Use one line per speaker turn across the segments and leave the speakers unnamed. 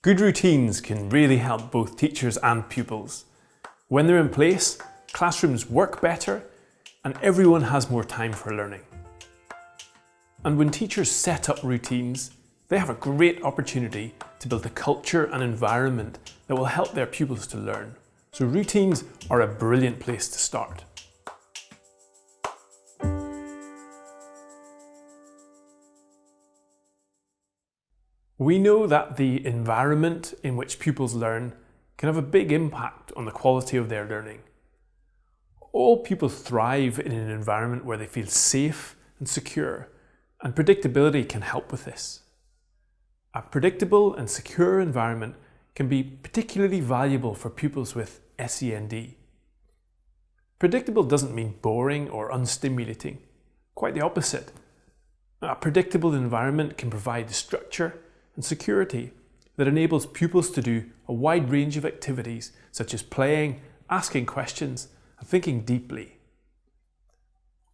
Good routines can really help both teachers and pupils. When they're in place, classrooms work better and everyone has more time for learning. And when teachers set up routines, they have a great opportunity to build a culture and environment that will help their pupils to learn. So routines are a brilliant place to start. We know that the environment in which pupils learn can have a big impact on the quality of their learning. All pupils thrive in an environment where they feel safe and secure, and predictability can help with this. A predictable and secure environment can be particularly valuable for pupils with SEND. Predictable doesn't mean boring or unstimulating, quite the opposite. A predictable environment can provide structure and security that enables pupils to do a wide range of activities such as playing, asking questions, and thinking deeply.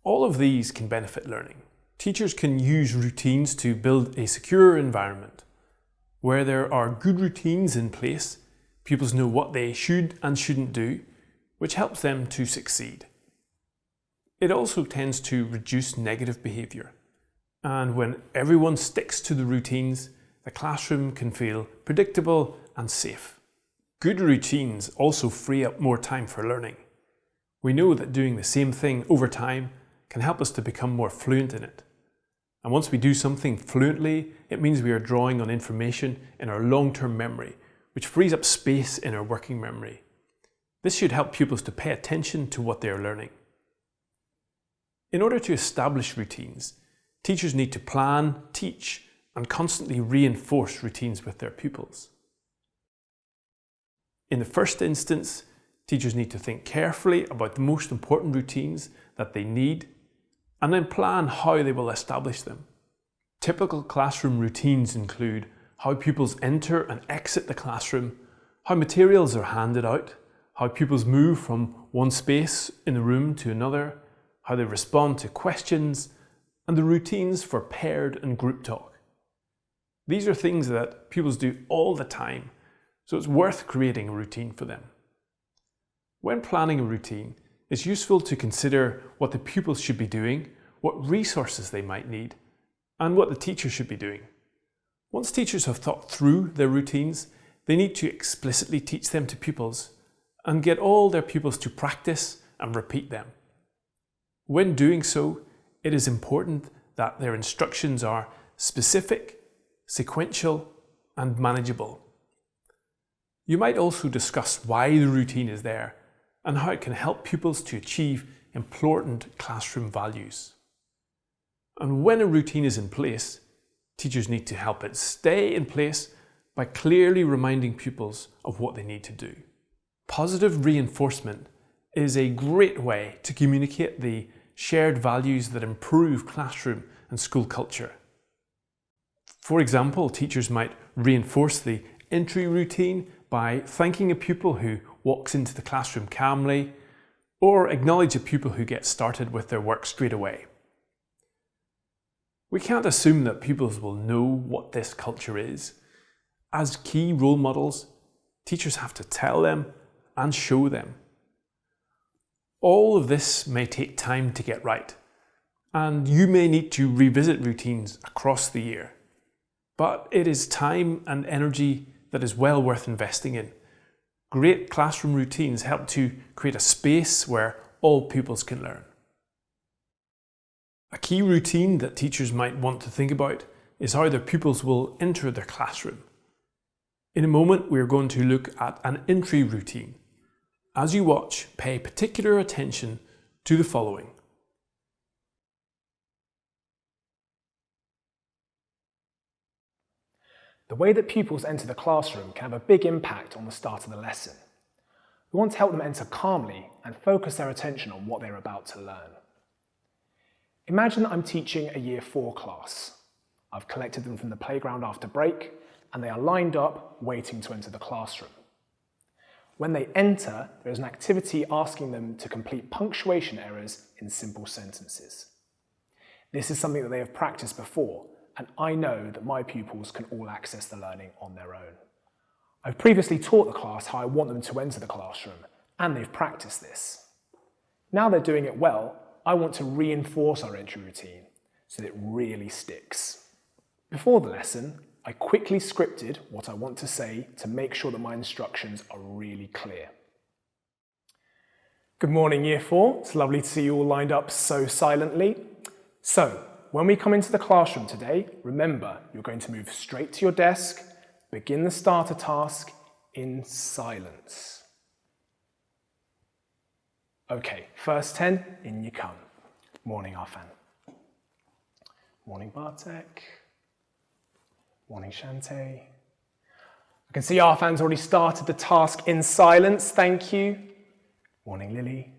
All of these can benefit learning. Teachers can use routines to build a secure environment. Where there are good routines in place, pupils know what they should and shouldn't do, which helps them to succeed. It also tends to reduce negative behaviour. And when everyone sticks to the routines, the classroom can feel predictable and safe. Good routines also free up more time for learning. We know that doing the same thing over time can help us to become more fluent in it. And once we do something fluently, it means we are drawing on information in our long-term memory, which frees up space in our working memory. This should help pupils to pay attention to what they are learning. In order to establish routines, teachers need to plan, teach, and constantly reinforce routines with their pupils. In the first instance, teachers need to think carefully about the most important routines that they need and then plan how they will establish them. Typical classroom routines include how pupils enter and exit the classroom, how materials are handed out, how pupils move from one space in the room to another, how they respond to questions, and the routines for paired and group talk. These are things that pupils do all the time, so it's worth creating a routine for them. When planning a routine, it's useful to consider what the pupils should be doing, what resources they might need, and what the teacher should be doing. Once teachers have thought through their routines, they need to explicitly teach them to pupils and get all their pupils to practice and repeat them. When doing so, it is important that their instructions are specific, sequential, and manageable. You might also discuss why the routine is there and how it can help pupils to achieve important classroom values. And when a routine is in place, teachers need to help it stay in place by clearly reminding pupils of what they need to do. Positive reinforcement is a great way to communicate the shared values that improve classroom and school culture. For example, teachers might reinforce the entry routine by thanking a pupil who walks into the classroom calmly, or acknowledge a pupil who gets started with their work straight away. We can't assume that pupils will know what this culture is. As key role models, teachers have to tell them and show them. All of this may take time to get right, and you may need to revisit routines across the year. But it is time and energy that is well worth investing in. Great classroom routines help to create a space where all pupils can learn. A key routine that teachers might want to think about is how their pupils will enter their classroom. In a moment, we are going to look at an entry routine. As you watch, pay particular attention to the following.
The way that pupils enter the classroom can have a big impact on the start of the lesson. We want to help them enter calmly and focus their attention on what they're about to learn. Imagine I'm teaching a Year 4 class. I've collected them from the playground after break, and they are lined up waiting to enter the classroom. When they enter, there is an activity asking them to complete punctuation errors in simple sentences. This is something that they have practiced before, and I know that my pupils can all access the learning on their own. I've previously taught the class how I want them to enter the classroom, and they've practiced this. Now they're doing it well, I want to reinforce our entry routine so that it really sticks. Before the lesson, I quickly scripted what I want to say to make sure that my instructions are really clear. Good morning, Year 4. It's lovely to see you all lined up so silently. So, when we come into the classroom today, remember, you're going to move straight to your desk, begin the starter task in silence. Okay, first 10, in you come. Morning, Arfan. Morning, Bartek. Morning, Shante. I can see Arfan's already started the task in silence, thank you. Morning, Lily.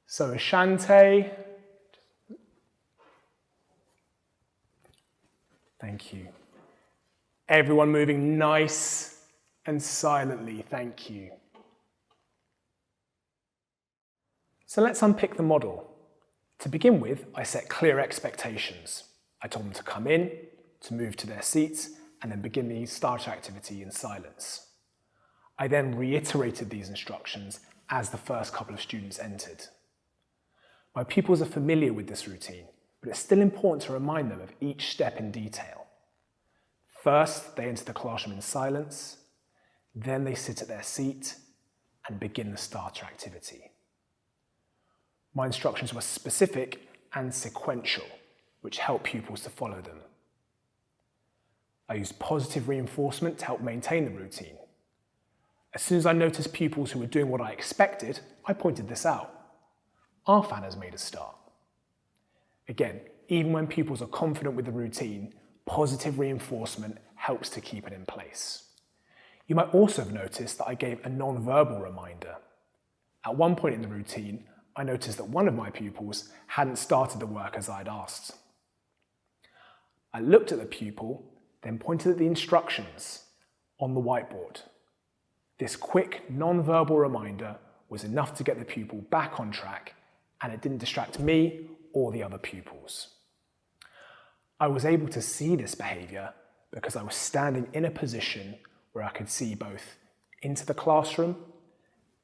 So is Shante. Thank you. Everyone moving nice and silently, thank you. So let's unpick the model. To begin with, I set clear expectations. I told them to come in, to move to their seats, and then begin the starter activity in silence. I then reiterated these instructions as the first couple of students entered. My pupils are familiar with this routine, but it's still important to remind them of each step in detail. First, they enter the classroom in silence, then they sit at their seat and begin the starter activity. My instructions were specific and sequential, which help pupils to follow them. I used positive reinforcement to help maintain the routine. As soon as I noticed pupils who were doing what I expected, I pointed this out. Arfan has made a start. Again, even when pupils are confident with the routine, positive reinforcement helps to keep it in place. You might also have noticed that I gave a non-verbal reminder. At one point in the routine, I noticed that one of my pupils hadn't started the work as I'd asked. I looked at the pupil, then pointed at the instructions on the whiteboard. This quick, non-verbal reminder was enough to get the pupil back on track, and it didn't distract me or the other pupils. I was able to see this behaviour because I was standing in a position where I could see both into the classroom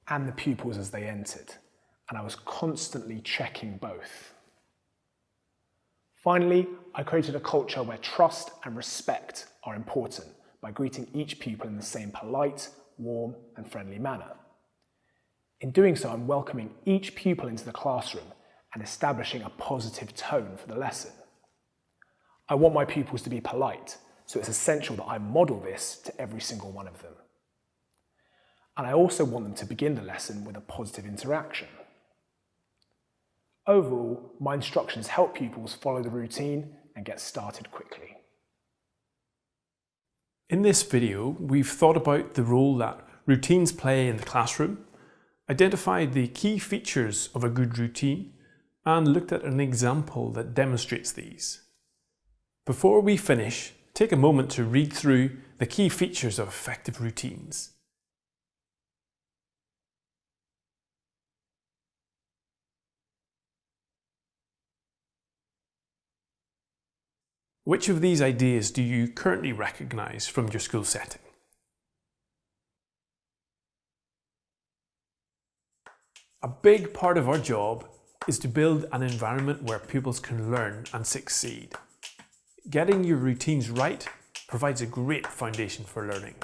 and the pupils as they entered, and I was constantly checking both. Finally, I created a culture where trust and respect are important by greeting each pupil in the same polite, warm and friendly manner. In doing so, I'm welcoming each pupil into the classroom and establishing a positive tone for the lesson. I want my pupils to be polite, so it's essential that I model this to every single one of them. And I also want them to begin the lesson with a positive interaction. Overall, my instructions help pupils follow the routine and get started quickly.
In this video, we've thought about the role that routines play in the classroom, identified the key features of a good routine, and looked at an example that demonstrates these. Before we finish, take a moment to read through the key features of effective routines. Which of these ideas do you currently recognise from your school setting? A big part of our job is to build an environment where pupils can learn and succeed. Getting your routines right provides a great foundation for learning.